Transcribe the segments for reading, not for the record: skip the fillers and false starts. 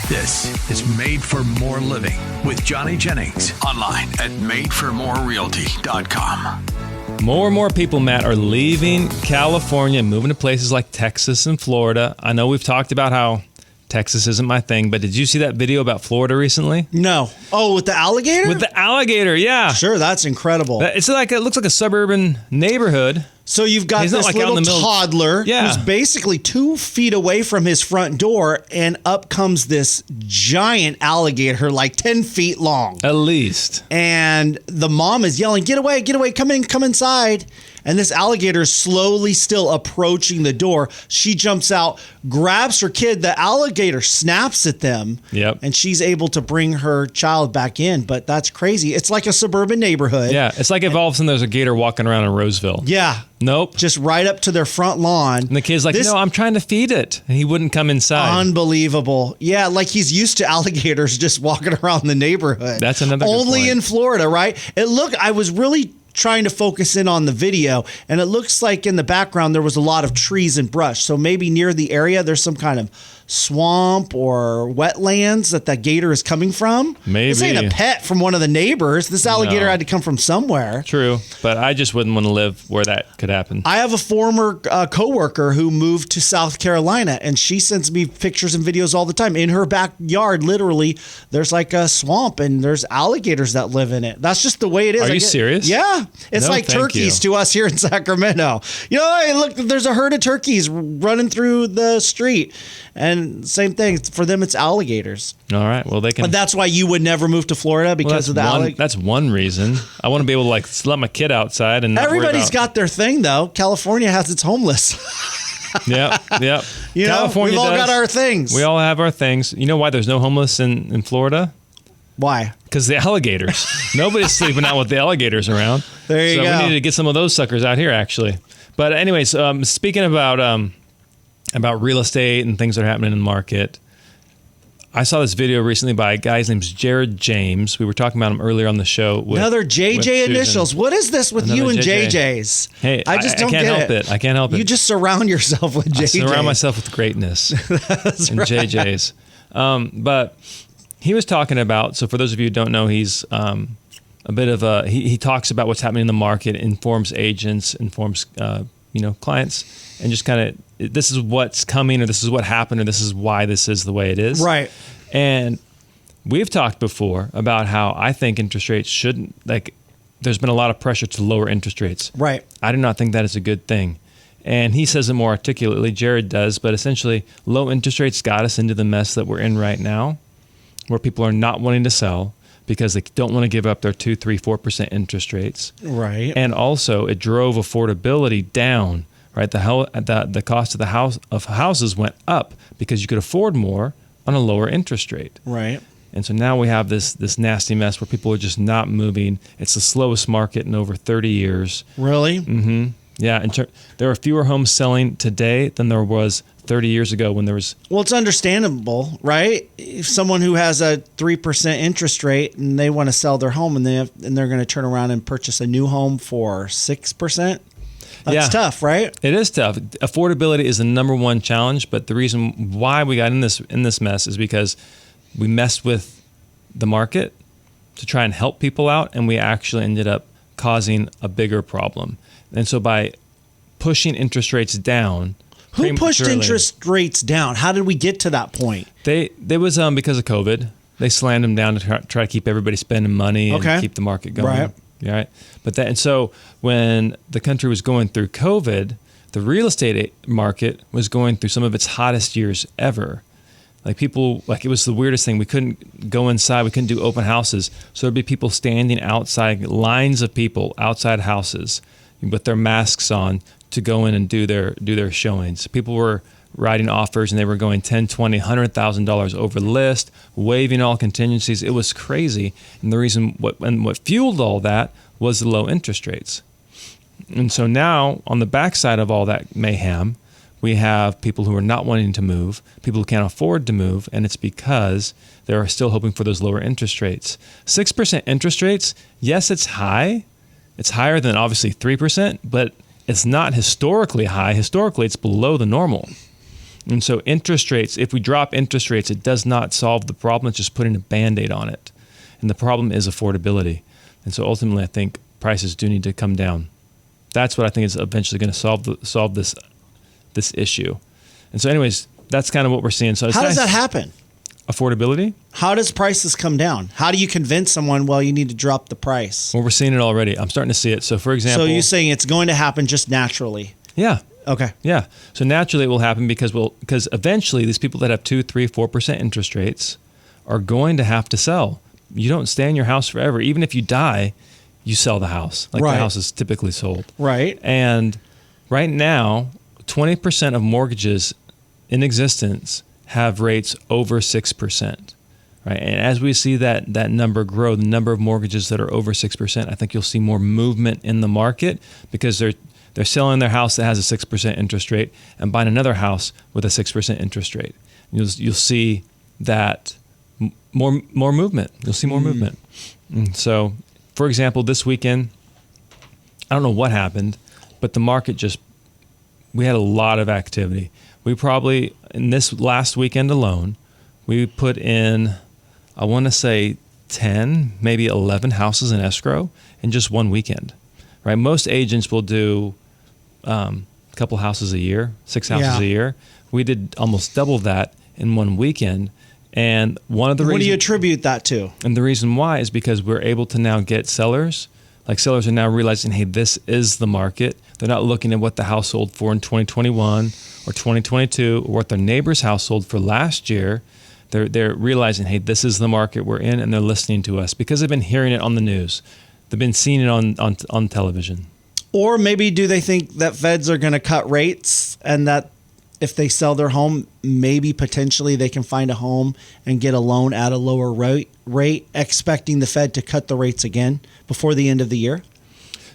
This is Made for More Living with Johnny Jennings. Online at madeformorerealty.com. More and more people, Matt, are leaving California and moving to places like Texas and Florida. I know we've talked about how Texas isn't my thing, but did you see that video about Florida recently? No. Oh, with the alligator? With the alligator, yeah. Sure, that's incredible. It looks like a suburban neighborhood. So you've got He's this not like out in little the middle. toddler Yeah. who's basically 2 feet away from his front door, and up comes this giant alligator, like 10 feet long. At least. And the mom is yelling, get away, come inside. And this alligator is slowly still approaching the door. She jumps out, grabs her kid. The alligator snaps at them. Yep. And she's able to bring her child back in. But that's crazy. It's like a suburban neighborhood. Yeah, it's like if all of a sudden there's a gator walking around in Roseville. Yeah. Nope. Just right up to their front lawn. And the kid's like, no, I'm trying to feed it. And he wouldn't come inside. Unbelievable. Yeah, like he's used to alligators just walking around the neighborhood. That's another good Only point. in Florida, right? I was really trying to focus in on the video, and it looks like in the background there was a lot of trees and brush. So maybe near the area there's some kind of swamp or wetlands that gator is coming from. Maybe. This ain't a pet from one of the neighbors. This alligator had to come from somewhere. True, but I just wouldn't want to live where that could happen. I have a former coworker who moved to South Carolina, and she sends me pictures and videos all the time. In her backyard, literally, there's like a swamp, and there's alligators that live in it. That's just the way it is. Are you serious? Yeah. It's No, like thank turkeys you. to us here in Sacramento. Hey, look, there's a herd of turkeys running through the street. And same thing. For them, it's alligators. All right. Well, they can. But that's why you would never move to Florida because of the alligators. That's one reason. I want to be able to let my kid outside and not worry Everybody's about. got their thing, though. California has its homeless. Yeah. California we've all got our things. We all have our things. You know why there's no homeless in Florida? Why? Because the alligators. Nobody's sleeping out with the alligators around. There you go. So we need to get some of those suckers out here, actually. But anyways, speaking about real estate and things that are happening in the market, I saw this video recently by a guy. His name's Jared James. We were talking about him earlier on the show. Another JJ initials. What is this with you and JJs? Hey, I just don't can't get help it. I can't help it. You just surround yourself with JJs. I surround myself with greatness and right. JJs. But he was talking about, so for those of you who don't know, he's a bit of a, he talks about what's happening in the market, informs agents, informs clients, and just kind of, this is what's coming, or this is what happened, or this is why this is the way it is. Right. And we've talked before about how I think interest rates shouldn't, there's been a lot of pressure to lower interest rates. Right. I do not think that is a good thing. And he says it more articulately, Jared does, but essentially low interest rates got us into the mess that we're in right now, where people are not wanting to sell because they don't want to give up their 2%, 3%, 4% interest rates. Right. And also it drove affordability down, right? The cost of houses went up because you could afford more on a lower interest rate. Right. And so now we have this nasty mess where people are just not moving. It's the slowest market in over 30 years. Really? Mm-hmm. Yeah. There are fewer homes selling today than there was 30 years ago when there was. Well, it's understandable, right? If someone who has a 3% interest rate and they want to sell their home and they're going to turn around and purchase a new home for 6%, that's tough, right? It is tough. Affordability is the number one challenge, but the reason why we got in this mess is because we messed with the market to try and help people out, and we actually ended up causing a bigger problem. And so by pushing interest rates down, who pushed interest rates down? How did we get to that point? They was because of COVID. They slammed them down to try to keep everybody spending money and keep the market going. Right. Right. And so when the country was going through COVID, the real estate market was going through some of its hottest years ever. It was the weirdest thing. We couldn't go inside. We couldn't do open houses. So there'd be people standing outside, lines of people outside houses with their masks on to go in and do their showings. People were writing offers and they were going $10,000, $20,000, $100,000 over list, waiving all contingencies. It was crazy. And the reason what fueled all that was the low interest rates. And so now on the backside of all that mayhem, we have people who are not wanting to move, people who can't afford to move, and it's because they're still hoping for those lower interest rates. 6% interest rates, yes, it's high. It's higher than obviously 3%, but it's not historically high. Historically, it's below the normal. And so interest rates, if we drop interest rates, it does not solve the problem. It's just putting a Band-Aid on it. And the problem is affordability. And so ultimately, I think prices do need to come down. That's what I think is eventually going to solve this issue. And so anyways, that's kind of what we're seeing. So it's How does that happen? Affordability? How does prices come down? How do you convince someone, well, you need to drop the price? Well, we're seeing it already. I'm starting to see it. So for example... So you're saying it's going to happen just naturally? Yeah. Okay. Yeah. So naturally it will happen because eventually these people that have 2, 3, 4% interest rates are going to have to sell. You don't stay in your house forever. Even if you die, you sell the house. Like Right. the house is typically sold. Right. And right now, 20% of mortgages in existence have rates over 6%. Right. And as we see that number grow, the number of mortgages that are over 6%, I think you'll see more movement in the market because they're selling their house that has a 6% interest rate and buying another house with a 6% interest rate. You'll see that more movement. You'll see more movement. And so, for example, this weekend, I don't know what happened, but the market we had a lot of activity. We probably, in this last weekend alone, we put in, I want to say 10, maybe 11 houses in escrow in just one weekend. Right? Most agents will do a couple houses a year, 6 houses a year. We did almost double that in one weekend. And one of the reasons... What do you attribute that to? And the reason why is because we're able to now get sellers. Like sellers are now realizing, hey, this is the market. They're not looking at what the house sold for in 2021 or 2022 or what their neighbor's house sold for last year. They're realizing, hey, this is the market we're in, and they're listening to us because they've been hearing it on the news. They've been seeing it on television. Or maybe do they think that feds are going to cut rates and that if they sell their home, maybe potentially they can find a home and get a loan at a lower rate, expecting the Fed to cut the rates again before the end of the year?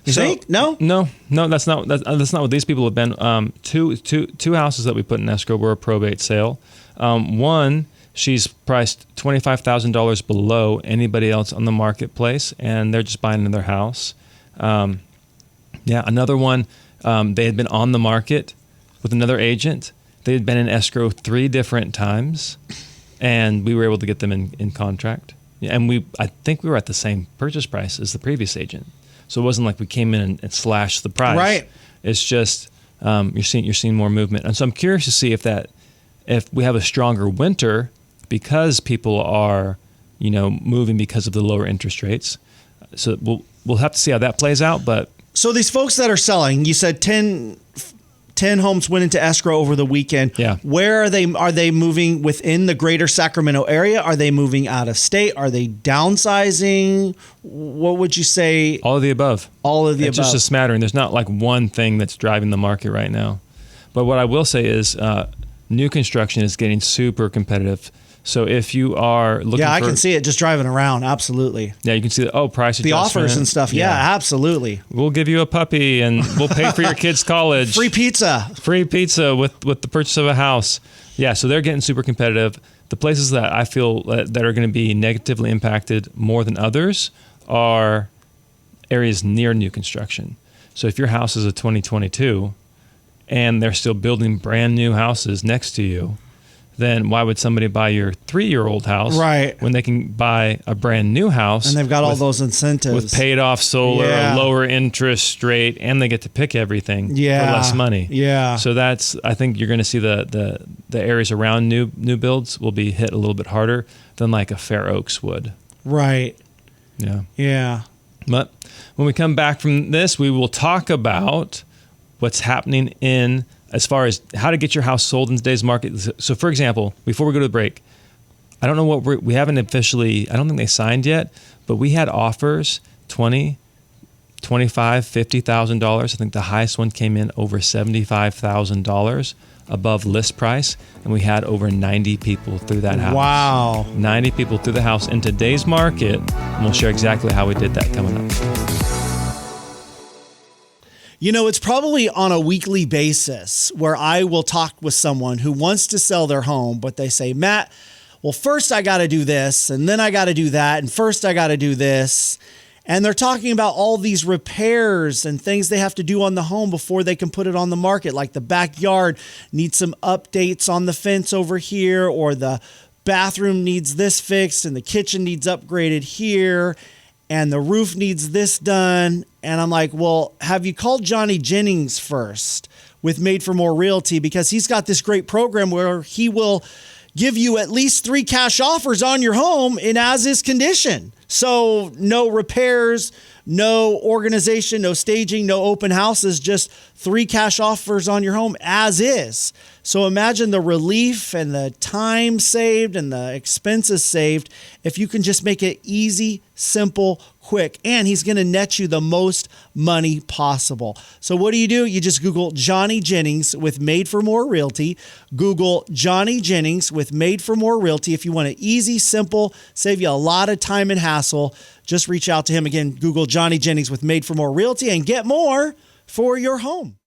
You think? No, that's not what these people have been. Two houses that we put in escrow were a probate sale. One, she's priced $25,000 below anybody else on the marketplace, and they're just buying another house. Another one, they had been on the market with another agent. They had been in escrow 3 different times, and we were able to get them in contract. And I think we were at the same purchase price as the previous agent. So it wasn't like we came in and slashed the price. Right. It's just you're seeing more movement. And so I'm curious to see if we have a stronger winter because people are, moving because of the lower interest rates. So we'll have to see how that plays out. But so these folks that are selling, you said 10 homes went into escrow over the weekend. Yeah. Where are they? Are they moving within the greater Sacramento area? Are they moving out of state? Are they downsizing? What would you say? All of the above. All of the above. It's just a smattering. There's not like one thing that's driving the market right now. But what I will say is new construction is getting super competitive. So if you are looking I can see it just driving around. Absolutely. Yeah, you can see price adjustment. The offers and stuff. Yeah, absolutely. We'll give you a puppy and we'll pay for your kid's college. Free pizza with the purchase of a house. Yeah, so they're getting super competitive. The places that I feel that are going to be negatively impacted more than others are areas near new construction. So if your house is a 2022 and they're still building brand new houses next to you, then why would somebody buy your 3-year-old house when they can buy a brand new house? And they've got all those incentives. With paid off solar, a lower interest rate, and they get to pick everything for less money. Yeah. So I think you're going to see the areas around new builds will be hit a little bit harder than like a Fair Oaks would. Right. Yeah. Yeah. But when we come back from this, we will talk about what's happening as far as how to get your house sold in today's market. So, for example, before we go to the break, I don't know what we haven't officially, I don't think they signed yet, but we had offers, $20,000, $25,000, $50,000. I think the highest one came in over $75,000 above list price, and we had over 90 people through that house. Wow. 90 people through the house in today's market, and we'll share exactly how we did that coming up. It's probably on a weekly basis where I will talk with someone who wants to sell their home, but they say, Matt, well, first I got to do this, and then I got to do that, and first I got to do this. And they're talking about all these repairs and things they have to do on the home before they can put it on the market. Like the backyard needs some updates on the fence over here, or the bathroom needs this fixed and the kitchen needs upgraded here, and the roof needs this done. And I'm like, well, have you called Johnny Jennings first with Made for More Realty? Because he's got this great program where he will give you at least 3 cash offers on your home in as-is condition. So no repairs, no organization, no staging, no open houses, just 3 cash offers on your home as is. So imagine the relief and the time saved and the expenses saved if you can just make it easy, simple, quick. And he's going to net you the most money possible. So what do? You just Google Johnny Jennings with Made for More Realty. Google Johnny Jennings with Made for More Realty. If you want it easy, simple, save you a lot of time and hassle, just reach out to him. Again, Google Johnny Jennings with Made for More Realty and get more for your home.